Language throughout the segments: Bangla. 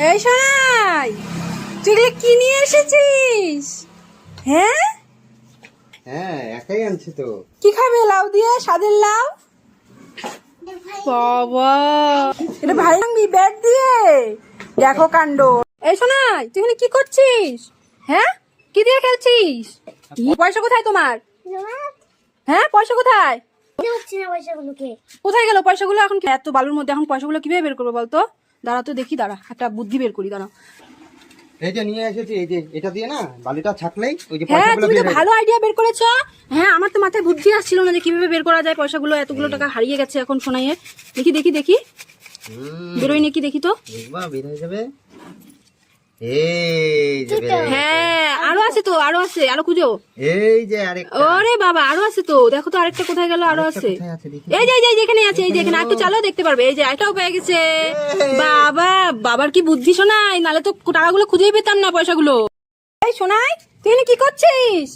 এই শোনাই, তুই এগুলো কি নিয়ে এসেছিস? হ্যাঁ হ্যাঁ, একাই আনছি তো। কি খাবে? লাউ দিয়ে, স্বাদের লাউ। বাবা, এটা ভাই ভাঙবি ব্যাট দিয়ে? দেখো কাণ্ড। এই শোনাই, তুই এখানে কি করছিস? হ্যাঁ, কি দিয়ে খেলছিস? পয়সা কোথায় তোমার? হ্যাঁ, পয়সা কোথায়? কোথায় গেল পয়সাগুলো? এখন এত বালুর মধ্যে এখন পয়সাগুলো কিভাবে বের করবো বলতো? দাঁড়া তো দেখি, দাঁড়া একটা বুদ্ধি বের করি, দাঁড়া। এই যে নিয়ে এসেছি, এই যে এটা দিয়ে না বালিটা ছাকলেই ওই যে হ্যাঁ, পয়সাগুলো তুমি তো বের ভালো আইডিয়া বের করেছো। হ্যাঁ, আমার তো মাথায় বুদ্ধি আসছিল না যে কিভাবে বের করা যায় পয়সাগুলো। এতগুলো টাকা হারিয়ে গেছে এখন শোনাইয়ে। দেখি দেখি দেখি, বেরোয় নাকি দেখি তো। বের হয়ে যাবে। এই যে হ্যাঁ, আরো আছে তো, আরো আছে, আরো খুঁজো। এই যে আরেকটা। ওরে বাবা, আরো আছে তো, দেখো তো আরেকটা কোথায় গেল? আরো আছে, এই যে এই যে এখানে আছে, এই যে এখানে একটু চালো দেখতে পারবে। এই যে এটাও পেয়ে গেছে। বাবা, বাবার কি বুদ্ধি শোনাই, নালে তো টাকাগুলো খুঁজেই পেতাম না, পয়সাগুলো। এই শোনাই, তুই এখানে কি করছিস?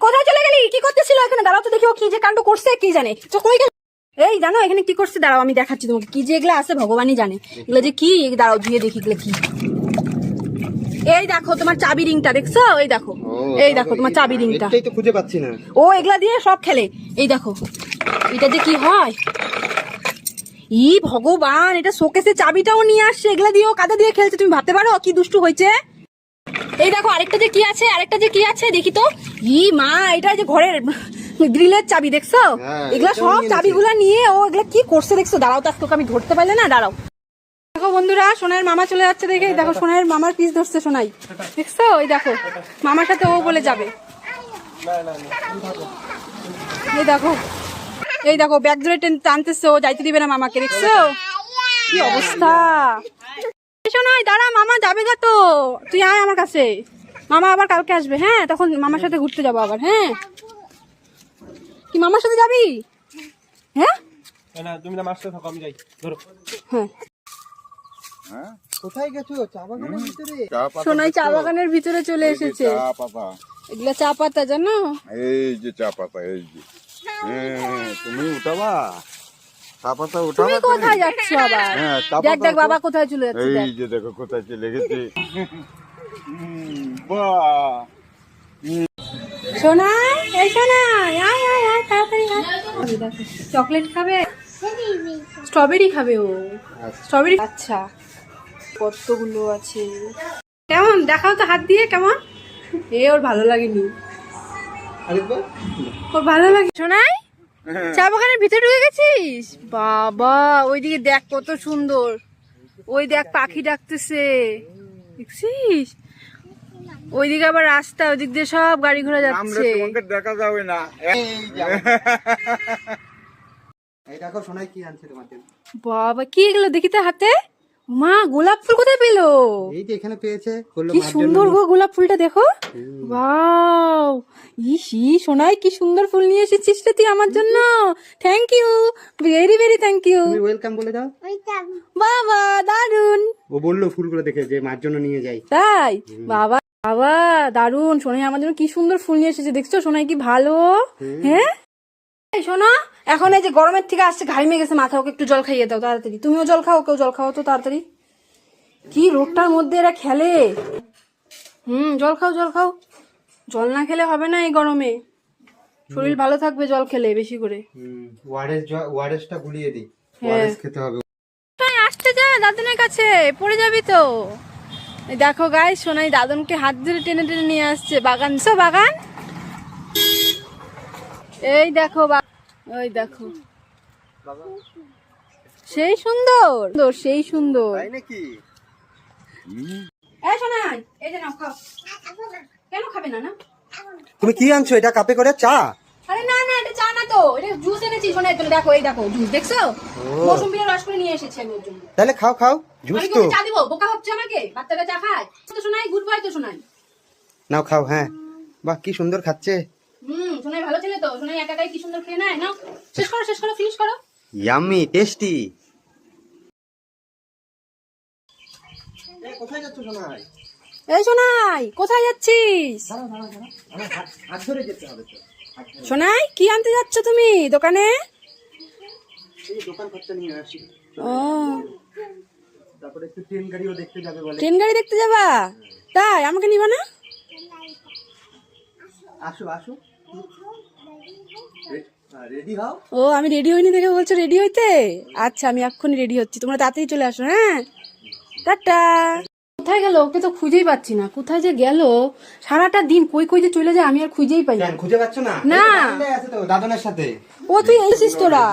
কোথায় চলে গেলি? কি করতেছিল এখানে? দাঁড়াও তো দেখি ও কি যে কাণ্ড করছে, কি জানে। তো কই গেল? এই জানো এখানে কি করছে? দাঁড়াও আমি দেখাচ্ছি তোমাকে। কি যে এগুলো আছে ভগবানই জানে, এগুলো যে কি। দাঁড়াও ধুয়ে দেখি এগুলো কি। এই দেখো তোমার চাবি রিংটা, দেখছো? এই দেখো, এই দেখো তোমার চাবি রিংটা। এটাই তো খুঁজে পাচ্ছি না। ও এগুলা দিয়ে সব খেলে। এই দেখো, এটা যে কি হয়। ই ভগবান, এটা শোকেসের চাবিটাও নিয়ে আসছে। এগুলা দিয়ে ও কাদা দিয়ে খেলছে, তুমি ভাবতে পারো কি দুষ্টু হয়েছে। এই দেখো আরেকটা যে কি আছে, আরেকটা যে কি আছে দেখি তো। ই মা, এটা যে ঘরের গ্রিলের চাবি, দেখছো? এগুলা সব চাবিগুলা নিয়ে ও এগুলা কি করছে দেখছো? দাঁড়াও তো, তোকে আমি ধরতে পারলে না, দাঁড়াও। দেখো বন্ধুরা, সোনাইয়ের মামা চলে যাচ্ছে দেখে। দেখো সোনাইয়ের মামার পিস ধরছে সোনাই, দেখছো? ওই দেখো মামার সাথে ও বলে যাবে। এই দেখো, এই দেখো ব্যাগ ধরে টানতেছে, ও যাইতে দিবে না মামাকে, দেখছো কি অবস্থা। সোনাই দাঁড়া, মামা যাবে গা তো, তুই আয় আমার কাছে। মামা আবার কালকে আসবে, হ্যাঁ, তখন মামার সাথে ঘুরতে যাবো আবার। হ্যাঁ, কি মামার সাথে যাবি? হ্যাঁ তুমি না মাছটা থাকো, আমি যাই। ধরো। হ্যাঁ, কোথায় গেছো? চা বাগানের ভিতরে? সোনাই চা বাগানের ভিতরে চলে এসেছে। এগুলা চা পাতা জানো? এই যে চা পাতা, এই যে তুমি উঠাবা চা পাতা, তুমি উঠাবা। কোথায় যাচ্ছ আবার? হ্যাঁ, চা দেখ পাতা দেখ বাবা কোথায় চলে যাচ্ছে, এই দেখ। যে দেখো কোথায় চলে গেছে। বাহ, সোনাই, এই সোনাই, আয় আয় আয় তাড়াতাড়ি আয়। দেখো চকলেট খাবে, স্ট্রবেরি খাবে ও। স্ট্রবেরি, আচ্ছা কতগুলো আছে। কেমন দেখাও তো হাত দিয়ে, কেমন? ওর ভালো লাগেনি, আরেকবার। ওর ভালো লাগে। সোনাই, চা বাগানের ভিতরে ঢুকে গেছিস? বাবা, ওইদিকে দেখ কত সুন্দর। ওই দেখ পাখি ডাকতেছে, দেখছিস? ওইদিকে আবার রাস্তা, ওইদিক দিয়ে সব গাড়ি ঘোড়া যাচ্ছে। তোমাকে দেখা যাবে না। এই দেখো সোনাই কি আনছে তোমার জন্য। বাবা, কি এগুলো দেখি তো হাতে। মা, গোলাপ ফুল কোথায় পেলো? এই যে এখানে পেয়েছে, বললো কি মার জন্য সুন্দর গো গোলাপ ফুলটা, দেখো। ওয়াও, সোনাই কি সুন্দর ফুল নিয়ে এসেছিস রে তুই আমার জন্য। Thank you, very very thank you. তুমি ওয়েলকাম বলে দাও। বাবা দারুন। ও বললো ফুলগুলো দেখে যে মার জন্য নিয়ে যাই। তাই? বাবা বাবা দারুন, সোনাই আমার জন্য কি সুন্দর ফুল নিয়ে এসেছে, দেখছো? সোনাই কি ভালো। হ্যাঁ, এই শোনো, এখন এই যে গরমের থেকে আসছে, ঘাইমে গেছে মাথা, ওকে একটু জল খাইয়ে দাও তাড়াতাড়ি। তুমিও জল খাও, ওকেও জল খাও তো তাড়াতাড়ি। কি রোগটার মধ্যে এরা খেলে। জল খাও, জল খাও। জল না খেলে হবে না এই গরমে, শরীর ভালো থাকবে জল খেলে বেশি করে। ওয়ারেসটা গুলিয়ে দিই, ওয়ারেস খেতে হবে। আসতে যা দাদুনের কাছে, পড়ে যাবি তো। এই দেখো গাইস, সোনাই দাদুনকে হাত ধরে টেনে টেনে নিয়ে আসছে। বাগান, বাগান, এই দেখো ওই দেখো, সেই সুন্দর, সেই সুন্দর। তাই নাকি? এই সোনাই, এই যে নাও খাও। কেন খাবে না? না তুমি কি আনছো? এটা কাপে করে চা? আরে না না, এটা চা না তো, এটা জুস এনেছি সোনাই জন্য। দেখো, এই দেখো জুস, দেখছো? মৌসুমীর রস করে নিয়ে এসেছি আমি ওর জন্য। তাহলে খাও খাও, জুস আমি তো। চা দিব? বোকা হচ্ছে আমাকে? বাচ্চাটা চা খায় তো সোনাই, গুড বয় তো সোনাই। নাও খাও। হ্যাঁ, বাহ কি সুন্দর খাচ্ছে। সোনাই ভালো ছেলে তো, সোনাই একা একাই কি সুন্দর খেয়ে নেয়। নাও, শেষ করো, শেষ করো, ফিনিশ করো। Yummy tasty. কোথায় যাচ্ছ সোনাই? এই সোনাই, কোথায় যাচ্ছিস? হাত ধরে যেতে হবে তো। সোনাই, কি আনতে যাচ্ছ তুমি দোকানে? এই দোকান খরচা নিয়ে আসি। ও তারপরে একটু ট্রেন গাড়িও দেখতে যাবে বলে। ট্রেন গাড়ি দেখতে যাবা? তাই আমাকে নিবা না? আসো আসো, রেডি হও। ও আমি রেডি হইনি দেখে বলছো রেডি হইতে? আচ্ছা আমি এক্ষুনি রেডি হচ্ছি, তোমরা তাড়াতাড়ি চলে আসো। হ্যাঁ টাটা। কোথায় গেল? ওকে তো খুঁজেই পাচ্ছি না, কোথায় যে গেল? সারাটা দিন কই কই যে চলে যায় আমি আর খুঁজেই পাই না। কেন খুঁজে পাচ্ছ না? না। আছে তো দাদনের সাথে। ও তুই এসেছিস তোরা?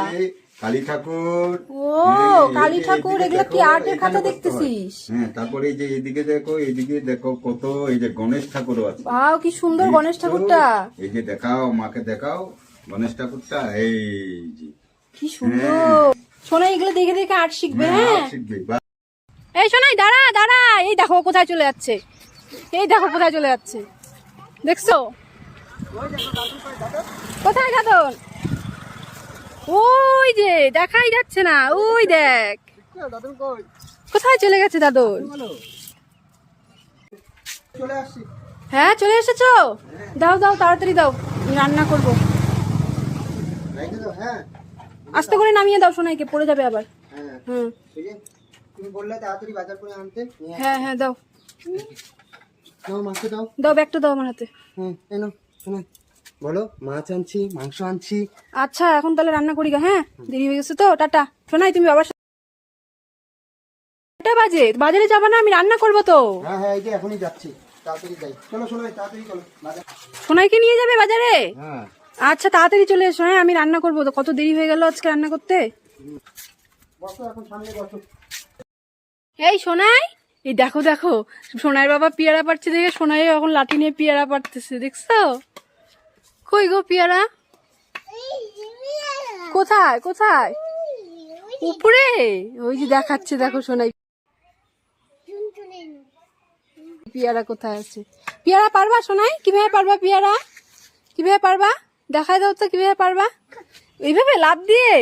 কালী ঠাকুর। ও কালী ঠাকুর, এগুলা কি আর্টের খাতা দেখতেছিস? হ্যাঁ, তারপরে এই যে এইদিকে দেখো, এইদিকে দেখো কত, এই যে গণেশ ঠাকুরও আছে। বাহ কি সুন্দর গণেশ ঠাকুরটা। এই যে দেখাও, মাকে দেখাও গণেশ ঠাকুরটা, এই যে কি সুন্দর। সোনা এগুলো দেখে দেখে আর্ট শিখবে। হ্যাঁ শিখবে। বাহ, এই সোনাই দাঁড়া দাঁড়া, এই দেখো কোথায় চলে যাচ্ছে, এই দেখো কোথায় চলে যাচ্ছে, দেখছো? কোথায় দাদন? ওই যে দেখাই যাচ্ছে না, ওই দেখ দাদন কই? কোথায় চলে গেছে দাদন। চলে আসছি। হ্যাঁ চলে এসেছো? দাও দাও তাড়াতাড়ি দাও, আমি রান্না করবো। রাইখে দাও। হ্যাঁ আস্তে করে নামিয়ে দাও, সোনাইকে পড়ে যাবে আবার। হ্যাঁ, হুম এই যে তুমি বললে তাড়াতাড়ি বাজার করে আনতে। হ্যাঁ হ্যাঁ দাও নাও, মাকে দাও। দাও, ব্যাগটা দাও আমার হাতে। হ্যাঁ এনো, শোনো, বলো মাছ আনছি, মাংস আনছি। আচ্ছা এখন তাহলে রান্না করি গা। হ্যাঁ দেরি হয়ে গেছে তো, টাটা। শোনাই তুমি বাবার সাথে কটা বাজে? বাজারে যাবা না? আমি রান্না করবো তো। হ্যাঁ হ্যাঁ, এই যে এখনই যাচ্ছি, তাড়াতাড়ি যাই। চলো শোনো, তাড়াতাড়ি চলো বাজার। সোনাইকে নিয়ে যাবে বাজারে? হ্যাঁ আচ্ছা তাড়াতাড়ি চলে এসো। হ্যাঁ আমি রান্না করবো তো, কত দেরি হয়ে গেল আজকে রান্না করতে। বসো, এখন সামনে বসো। এই সোনাই, এই দেখো দেখো, সোনাইয়ের বাবা পেয়ারা পাড়ছে দেখে সোনাই এখন লাঠি নিয়ে পেয়ারা পাড়তেছে, দেখছো? কই গো পেয়ারা? কোথায় কোথায়? উপরে? ওই যে দেখাচ্ছে, দেখো সোনাই পেয়ারা কোথায় আছে। পেয়ারা পারবা সোনাই? কিভাবে পারবা পেয়ারা? কিভাবে পারবা দেখাই দাও তো, কিভাবে পারবা? এইভাবে লাফ দিয়ে?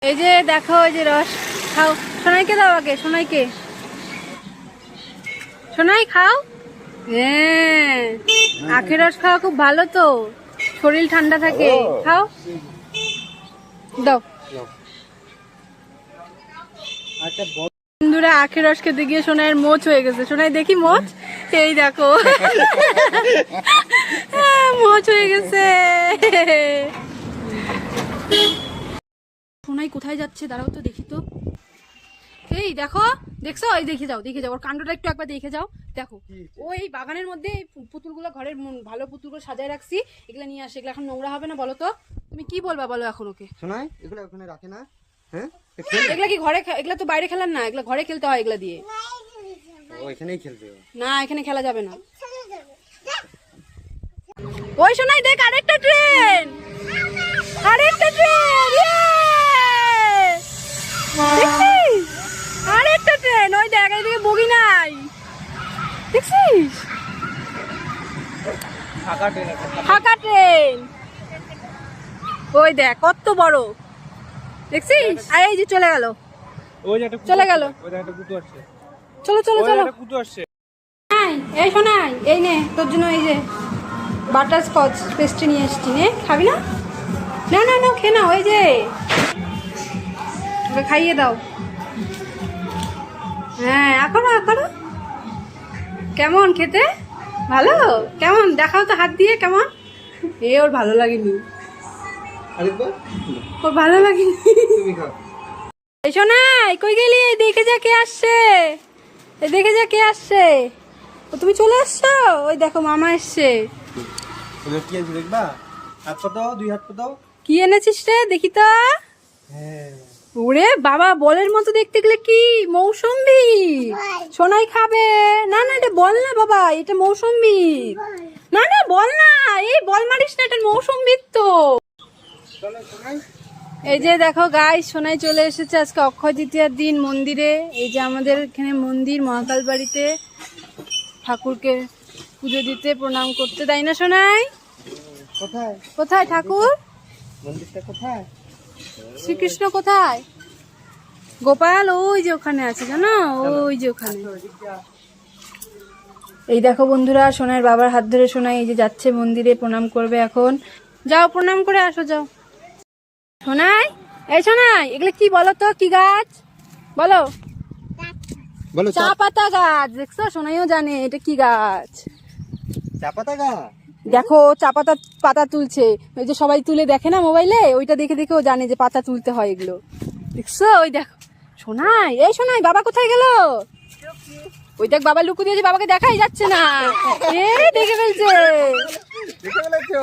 এই যে দেখো, এই যে রস খাও। সোনাইকে দাও আগে, সোনাইকে। সোনাই খাও। হ্যাঁ আখের রস খাওয়া খুব ভালো তো, শরীর ঠান্ডা থাকে। খাও, দাও। আচ্ছা বন্ধুরা আখের রস খেতে গিয়ে সোনাইয়ের মোচ হয়ে গেছে। সোনাই দেখি মোচ, এই দেখো মোচ হয়ে গেছে। সোনাই কোথায় যাচ্ছে? দাঁড়াও তো দেখি তো। এই দেখো, দেখছো? এই দেখে যাও, দেখে যাও, ওর কাণ্ডটা একটু একবার দেখে যাও। দেখো ওই বাগানের মধ্যে এই পুতুলগুলো, ঘরের ভালো পুতুলগুলো সাজায় রাখছি, এগুলো নিয়ে আসে। এগুলো এখন নোংরা হবে না বলো তো? তুমি কি বলবা বলো এখন ওকে? শোনাই, এগুলো ওখানে রাখে না। হ্যাঁ এগুলা কি ঘরে? এগুলা তো বাইরে খেলার না, এগুলা ঘরে খেলতে হয় এগুলা দিয়ে। ও এখানেই খেলবে। না এখানে খেলা যাবে না। ওই শোনাই দেখ, আরেকটা ট্রেন, আরেকটা ট্রেন, দেখছিস? আরেকটা ট্রেন, ওই দেখ এইদিকে বগি নাই, দেখছিস? ফাঁকা ট্রেন, ওই দেখ কত বড়, দেখছিস? আর এই যে চলে গেল, ওই যে একটা চলে গেল। ওই যে একটা কুতু আসছে, চলো চলো ওই যে চলো। একটা কুতু আসছে। এই শোনাই, এই নে তোর জন্য এই যে বাটার স্কচ পেস্ট্রি নিয়ে এসেছি, নে খাবি না? না না না খেয়ে নাও, ওই যে ওকে খাইয়ে দাও। হ্যাঁ এখনো এখনো। কেমন খেতে? ভালো? কেমন দেখাও তো হাত দিয়ে, কেমন? ওর ভালো লাগেনি, আরেকবার ওর ভালো লাগেনি। তুমি খাও। এই শোনাই কই গেলি? দেখে যা কে আসছে, দেখে যা কে আসছে। ও তুমি চলে আসছো? ওই দেখো মামা এসছে। এগুলো কি আছে দেখবা? হাত পাতাও, দুই হাত পাতাও। কি এনেছিস রে দেখি তো? হ্যাঁ ওরে বাবা, বলের মতো দেখতে গেলে কি মৌসুম্বি। সোনাই খাবে না? না এটা বল না বাবা, এটা মৌসুম্বি। না না বল না, এই বল মারিস না, এটা মৌসুম্বি তো। চলো শোনাই। এই যে দেখো গাইস, সোনাই চলে এসেছে আজকে অক্ষয় তৃতীয়ার দিন মন্দিরে। এই যে আমাদের এখানে মন্দির, মহাকাল বাড়িতে ঠাকুরকে পুজো দিতে, প্রণাম করতে, তাই না সোনাই? কোথায় কোথায় ঠাকুর? মন্দিরটা কোথায়? শ্রীকৃষ্ণ কোথায়? গোপাল ওই যে ওখানে আছে, জানো? ওই যে ওখানে। এই দেখো বন্ধুরা, সোনাইয়ের বাবার হাত ধরে সোনাই এই যে যাচ্ছে মন্দিরে, প্রণাম করবে এখন। যাও প্রণাম করে আসো, যাও। সোনাই, এই সোনাই, এগুলো কি বলো তো? কি গাছ বলো বলো চা পাতা গাছ। দেখছো সোনাইও জানে এটা কি গাছ। চা পাতা গাছ। দেখো চা পাতা পাতা তুলছে, ওই যে সবাই তুলে দেখে না মোবাইলে, ওইটা দেখে দেখে ও জানে যে পাতা তুলতে হয় এগুলো। দেখছো ওই দেখো সোনাই, এই সোনাই বাবা কোথায় গেল? ওই দেখ বাবা লুকু দিয়েছে, বাবাকে দেখাই যাচ্ছে না। এ দেখে ফেলছে। দেখে ফেলেছো?